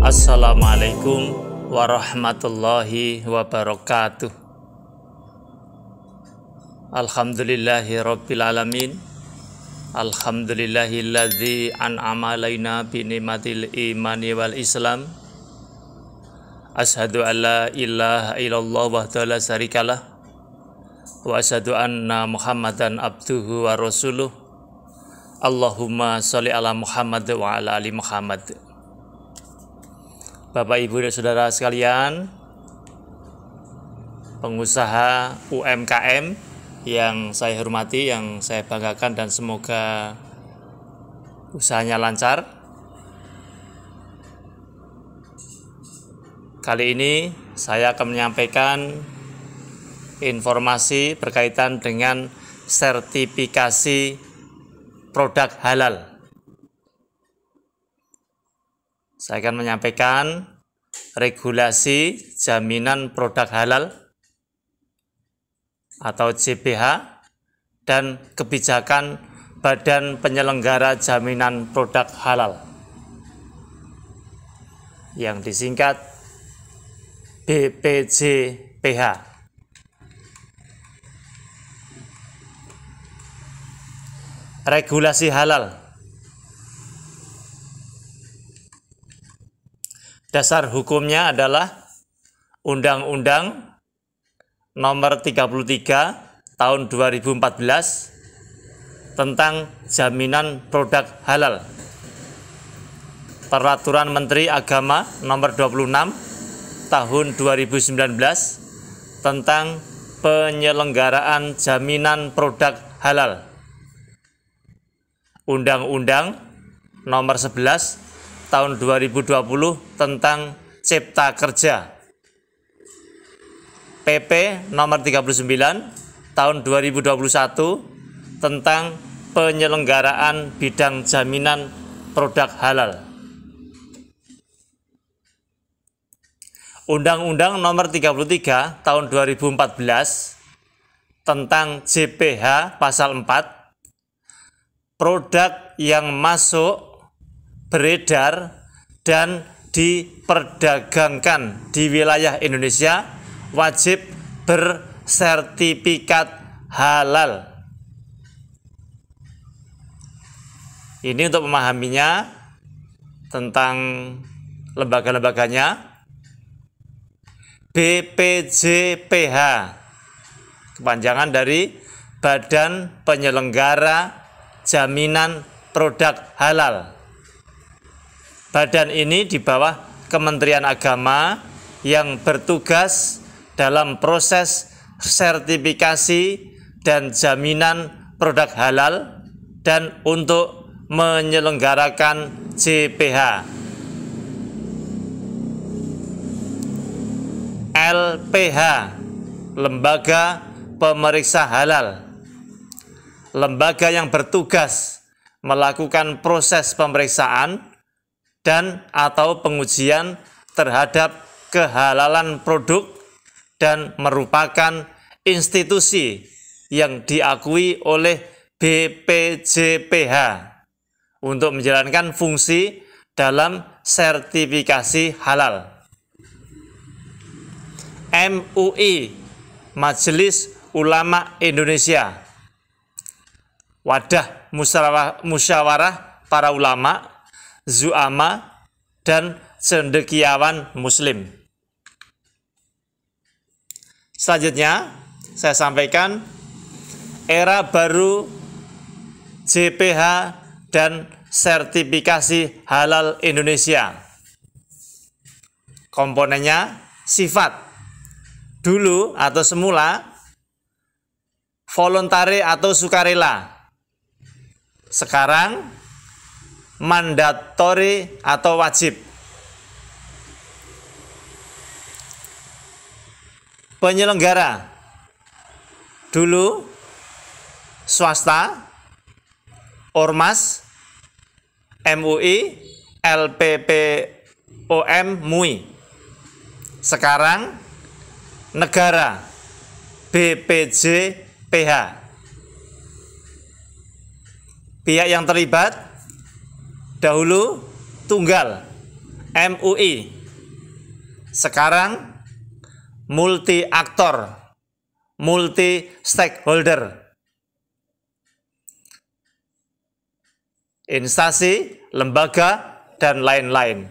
Assalamualaikum warahmatullahi wabarakatuh. Alhamdulillahi rabbil alamin. Alhamdulillahilladzi an'ama alaina bi ni'matil imani wal islam. Asyhadu an la ilaha illallah wahdahu la syarikalah wa asyhadu anna Muhammadan abduhu wa rasuluh. Allahumma sholli ala Muhammad wa ala ali Muhammad. Bapak, Ibu, dan Saudara sekalian, pengusaha UMKM yang saya hormati, yang saya banggakan, dan semoga usahanya lancar. Kali ini saya akan menyampaikan informasi berkaitan dengan sertifikasi produk halal. Saya akan menyampaikan regulasi jaminan produk halal atau JPH dan kebijakan Badan Penyelenggara Jaminan Produk Halal yang disingkat BPJPH. Regulasi halal. Dasar hukumnya adalah Undang-Undang Nomor 33 Tahun 2014 tentang Jaminan Produk Halal. Peraturan Menteri Agama Nomor 26 Tahun 2019 tentang penyelenggaraan jaminan produk halal. Undang-Undang Nomor 11 Tahun 2020 tentang Cipta Kerja. PP Nomor 39 Tahun 2021 tentang penyelenggaraan bidang jaminan produk halal. Undang-Undang Nomor 33 Tahun 2014 tentang JPH Pasal 4, produk yang masuk, beredar, dan diperdagangkan di wilayah Indonesia wajib bersertifikat halal. Ini untuk memahaminya tentang lembaga-lembaganya. BPJPH, kepanjangan dari Badan Penyelenggara Jaminan Produk Halal. Badan ini di bawah Kementerian Agama yang bertugas dalam proses sertifikasi dan jaminan produk halal dan untuk menyelenggarakan JPH. LPH, Lembaga Pemeriksa Halal, lembaga yang bertugas melakukan proses pemeriksaan dan atau pengujian terhadap kehalalan produk dan merupakan institusi yang diakui oleh BPJPH untuk menjalankan fungsi dalam sertifikasi halal. MUI, Majelis Ulama Indonesia, wadah musyawarah para ulama, zu'ama, dan cendekiawan muslim. Selanjutnya saya sampaikan era baru JPH dan sertifikasi halal Indonesia. Komponennya sifat. Dulu atau semula voluntari atau sukarela. Sekarang mandatori atau wajib. Penyelenggara. Dulu swasta, ormas, MUI, LPPOM, MUI. Sekarang negara, BPJPH. Pihak yang terlibat dahulu tunggal, MUI sekarang multi aktor, multi stakeholder, instansi, lembaga, dan lain-lain.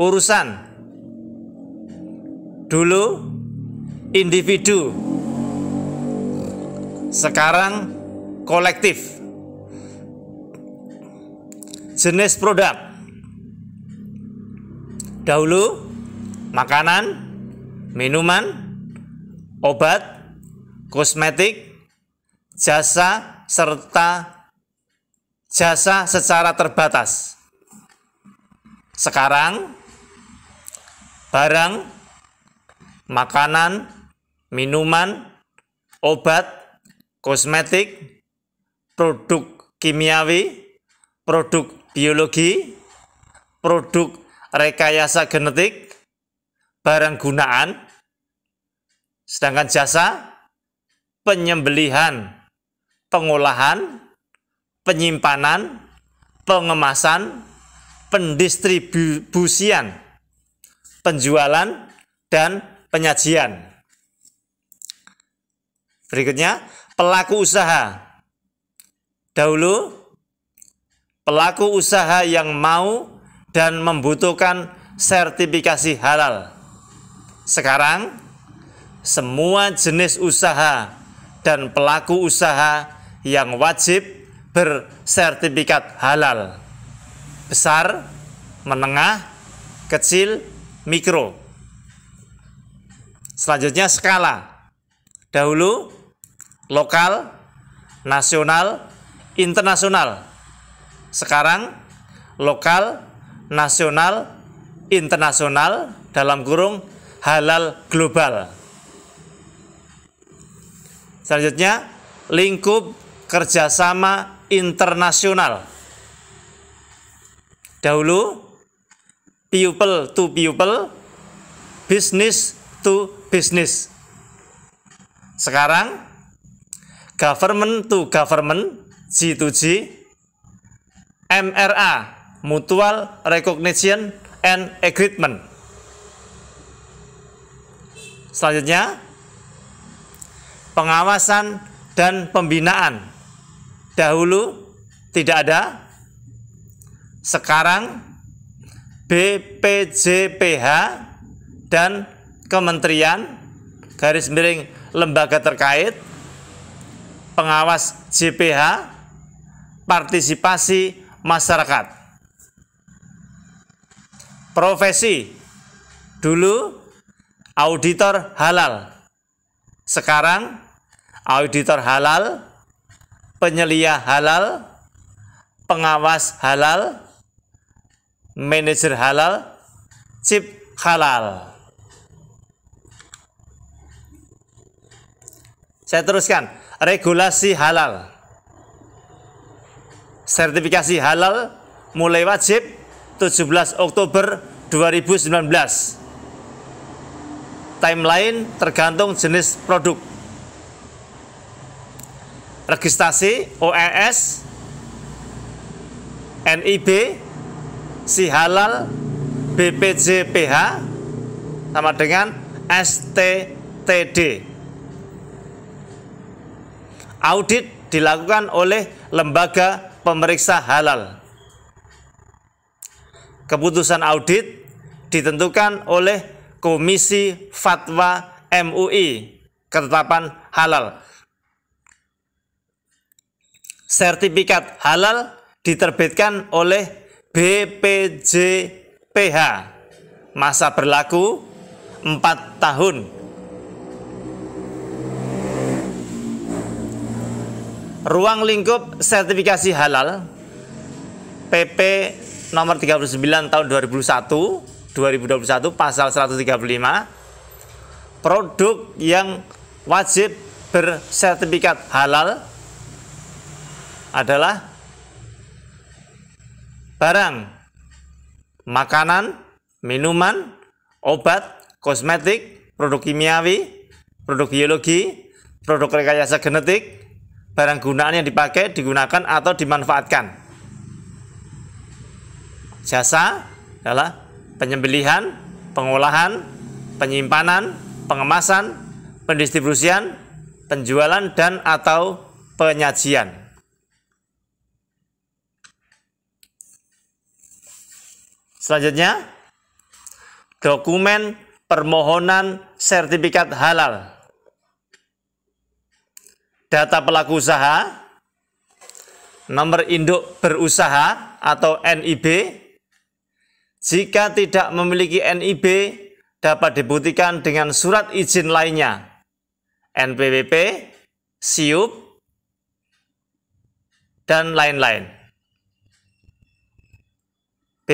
Urusan dulu individu, sekarang kolektif. Jenis produk dahulu makanan, minuman, obat, kosmetik, jasa, serta jasa secara terbatas. Sekarang barang, makanan, minuman, obat, kosmetik, produk kimiawi, produk biologi, produk rekayasa genetik, barang gunaan, sedangkan jasa penyembelihan, pengolahan, penyimpanan, pengemasan, pendistribusian, penjualan, dan penyajian. Berikutnya, pelaku usaha. Dahulu, pelaku usaha yang mau dan membutuhkan sertifikasi halal. Sekarang, semua jenis usaha dan pelaku usaha yang wajib bersertifikat halal. Besar, menengah, kecil, mikro. Selanjutnya skala. Dahulu, lokal, nasional, internasional. Sekarang lokal, nasional, internasional, dalam kurung halal global. Selanjutnya lingkup kerjasama internasional. Dahulu people to people, business to business. Sekarang government to government, G to G, MRA, Mutual Recognition and Agreement. Selanjutnya, pengawasan dan pembinaan. Dahulu tidak ada, sekarang BPJPH dan kementerian garis miring lembaga terkait, pengawas JPH, partisipasi masyarakat. Profesi, dulu auditor halal, sekarang auditor halal, penyelia halal, pengawas halal, manajer halal, chip halal. Saya teruskan, regulasi halal. Sertifikasi halal mulai wajib 17 Oktober 2019. Timeline tergantung jenis produk. Registrasi OES, NIB, si halal, BPJPH sama dengan STTD. Audit dilakukan oleh lembaga pemeriksa halal. Keputusan audit ditentukan oleh Komisi Fatwa MUI Ketetapan Halal. Sertifikat halal diterbitkan oleh BPJPH. Masa berlaku 4 tahun. Ruang lingkup sertifikasi halal PP nomor 39 tahun 2021 pasal 135, produk yang wajib bersertifikat halal adalah barang, makanan, minuman, obat, kosmetik, produk kimiawi, produk biologi, produk rekayasa genetik, barang gunaan yang dipakai, digunakan, atau dimanfaatkan. Jasa adalah penyembelihan, pengolahan, penyimpanan, pengemasan, pendistribusian, penjualan, dan atau penyajian. Selanjutnya, dokumen permohonan sertifikat halal. Data pelaku usaha, nomor induk berusaha atau NIB. Jika tidak memiliki NIB, dapat dibuktikan dengan surat izin lainnya, NPWP, SIUP, dan lain-lain. B.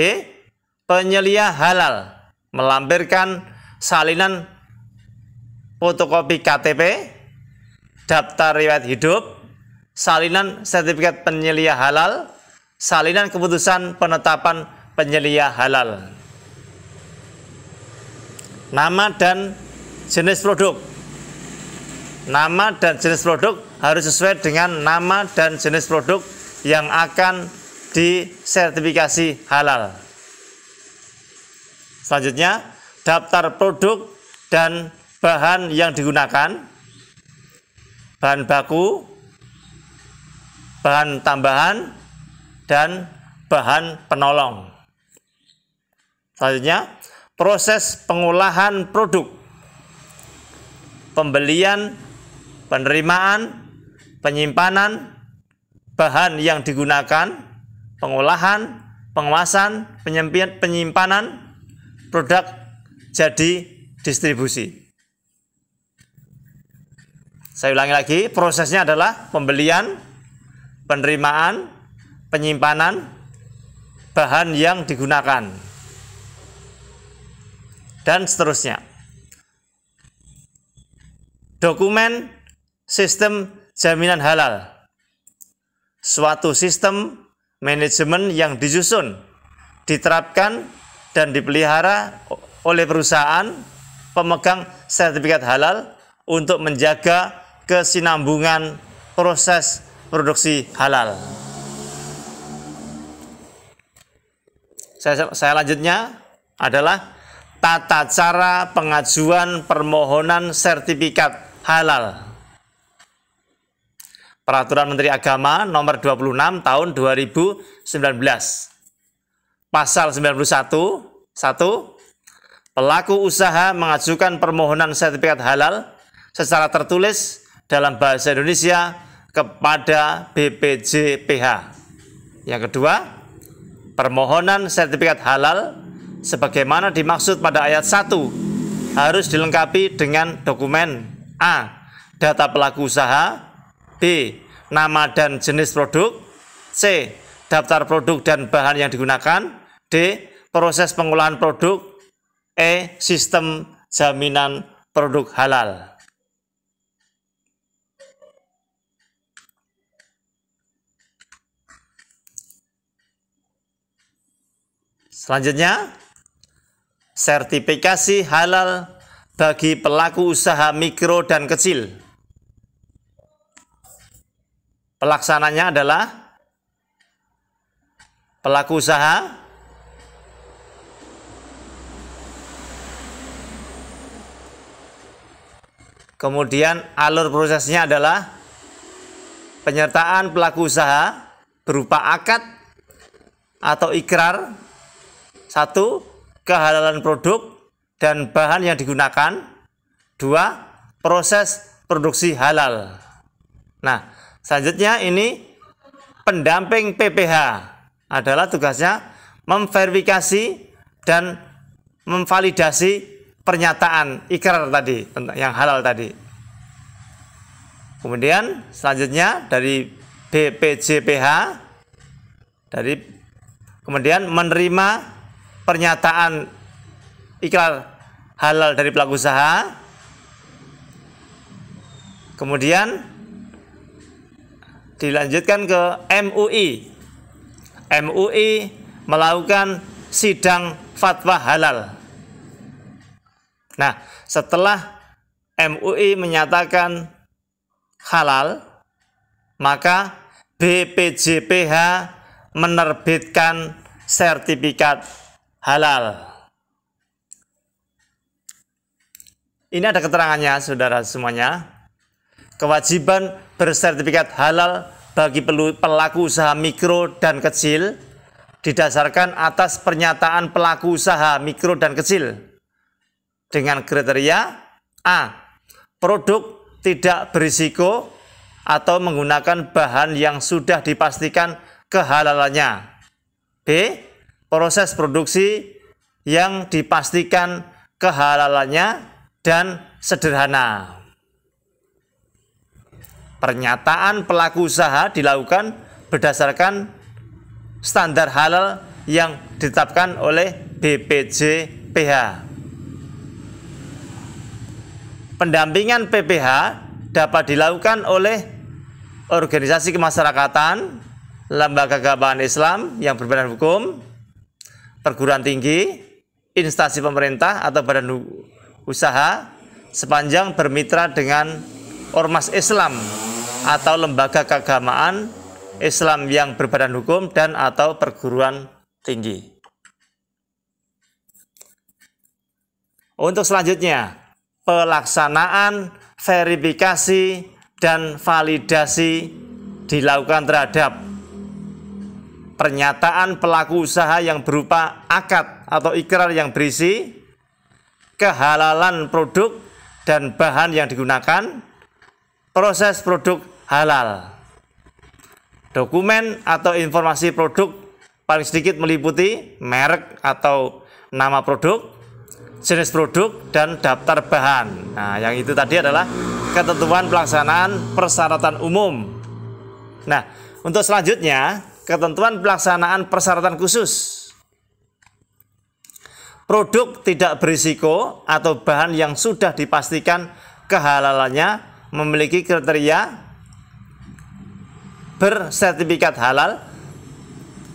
Penyelia halal melampirkan salinan fotokopi KTP, daftar riwayat hidup, salinan sertifikat penyelia halal, salinan keputusan penetapan penyelia halal. Nama dan jenis produk. Nama dan jenis produk harus sesuai dengan nama dan jenis produk yang akan disertifikasi halal. Selanjutnya, daftar produk dan bahan yang digunakan, bahan baku, bahan tambahan, dan bahan penolong. Selanjutnya, proses pengolahan produk, pembelian, penerimaan, penyimpanan, bahan yang digunakan, pengolahan, pengemasan, penyimpanan, produk jadi distribusi. Saya ulangi lagi, prosesnya adalah pembelian, penerimaan, penyimpanan, bahan yang digunakan, dan seterusnya. Dokumen sistem jaminan halal. Suatu sistem manajemen yang disusun, diterapkan, dan dipelihara oleh perusahaan pemegang sertifikat halal untuk menjaga kesinambungan proses produksi halal. Saya lanjutnya adalah tata cara pengajuan permohonan sertifikat halal. Peraturan Menteri Agama nomor 26 tahun 2019. Pasal 91, 1. Pelaku usaha mengajukan permohonan sertifikat halal secara tertulis dalam bahasa Indonesia kepada BPJPH. Yang kedua, permohonan sertifikat halal sebagaimana dimaksud pada ayat 1 harus dilengkapi dengan dokumen A. Data pelaku usaha, B. Nama dan jenis produk, C. Daftar produk dan bahan yang digunakan, D. Proses pengolahan produk, E. Sistem jaminan produk halal. Selanjutnya, sertifikasi halal bagi pelaku usaha mikro dan kecil. Pelaksananya adalah pelaku usaha kemudian alur prosesnya adalah penyertaan pelaku usaha berupa akad atau ikrar, 1. Kehalalan produk dan bahan yang digunakan, 2. Proses produksi halal. Nah, selanjutnya ini pendamping PPH adalah tugasnya memverifikasi dan memvalidasi pernyataan ikrar tadi yang halal tadi. Kemudian selanjutnya dari BPJPH kemudian menerima pernyataan ikrar halal dari pelaku usaha. Kemudian dilanjutkan ke MUI. MUI melakukan sidang fatwa halal. Nah, setelah MUI menyatakan halal, maka BPJPH menerbitkan sertifikat halal. Ini ada keterangannya, saudara semuanya. Kewajiban bersertifikat halal bagi pelaku usaha mikro dan kecil didasarkan atas pernyataan pelaku usaha mikro dan kecil dengan kriteria A. Produk tidak berisiko atau menggunakan bahan yang sudah dipastikan kehalalannya. B. Proses produksi yang dipastikan kehalalannya dan sederhana. Pernyataan pelaku usaha dilakukan berdasarkan standar halal yang ditetapkan oleh BPJPH. Pendampingan PPH dapat dilakukan oleh organisasi kemasyarakatan, lembaga keagamaan Islam yang berbadan hukum, perguruan tinggi, instansi pemerintah atau badan usaha sepanjang bermitra dengan ormas Islam atau lembaga keagamaan Islam yang berbadan hukum dan atau perguruan tinggi. Untuk selanjutnya, pelaksanaan verifikasi dan validasi dilakukan terhadap pernyataan pelaku usaha yang berupa akad atau ikrar yang berisi kehalalan produk dan bahan yang digunakan, proses produk halal. Dokumen atau informasi produk paling sedikit meliputi merek atau nama produk, jenis produk, dan daftar bahan. Nah, yang itu tadi adalah ketentuan pelaksanaan persyaratan umum. Nah, untuk selanjutnya, ketentuan pelaksanaan persyaratan khusus. Produk tidak berisiko atau bahan yang sudah dipastikan kehalalannya memiliki kriteria bersertifikat halal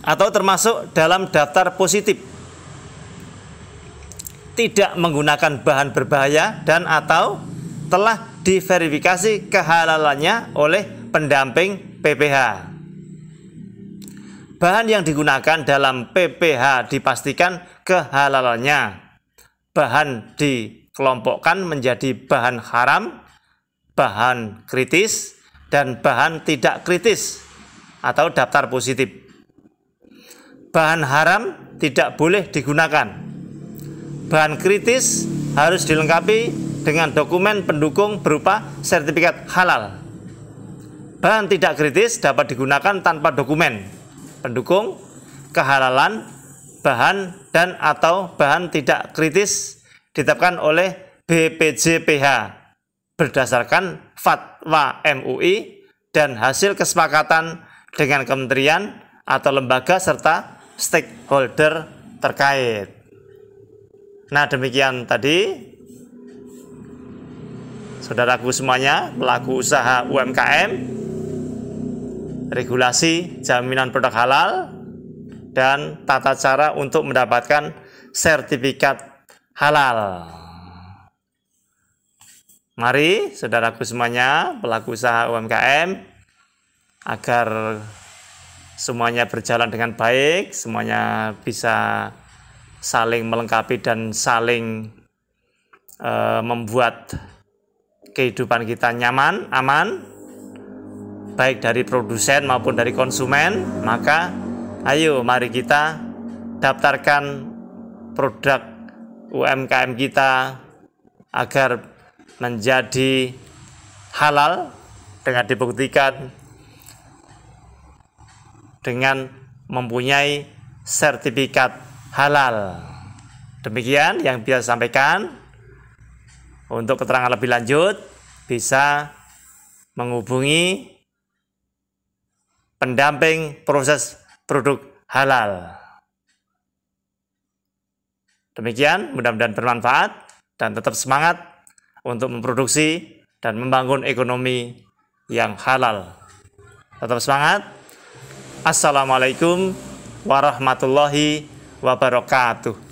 atau termasuk dalam daftar positif, tidak menggunakan bahan berbahaya dan atau telah diverifikasi kehalalannya oleh pendamping PPH. Bahan yang digunakan dalam PPH dipastikan kehalalannya. Bahan dikelompokkan menjadi bahan haram, bahan kritis, dan bahan tidak kritis atau daftar positif. Bahan haram tidak boleh digunakan. Bahan kritis harus dilengkapi dengan dokumen pendukung berupa sertifikat halal. Bahan tidak kritis dapat digunakan tanpa dokumen pendukung kehalalan bahan dan atau bahan tidak kritis ditetapkan oleh BPJPH berdasarkan fatwa MUI dan hasil kesepakatan dengan kementerian atau lembaga serta stakeholder terkait. Nah, demikian tadi saudaraku semuanya, pelaku usaha UMKM, regulasi jaminan produk halal, dan tata cara untuk mendapatkan sertifikat halal. Mari saudaraku semuanya, pelaku usaha UMKM, agar semuanya berjalan dengan baik, semuanya bisa saling melengkapi dan saling membuat kehidupan kita nyaman, aman, baik dari produsen maupun dari konsumen. Maka ayo mari kita daftarkan produk UMKM kita agar menjadi halal dengan dibuktikan dengan mempunyai sertifikat halal. Demikian yang bisa saya sampaikan. Untuk keterangan lebih lanjut bisa menghubungi pendamping proses produk halal. Demikian, mudah-mudahan bermanfaat dan tetap semangat untuk memproduksi dan membangun ekonomi yang halal. Tetap semangat. Assalamualaikum warahmatullahi wabarakatuh.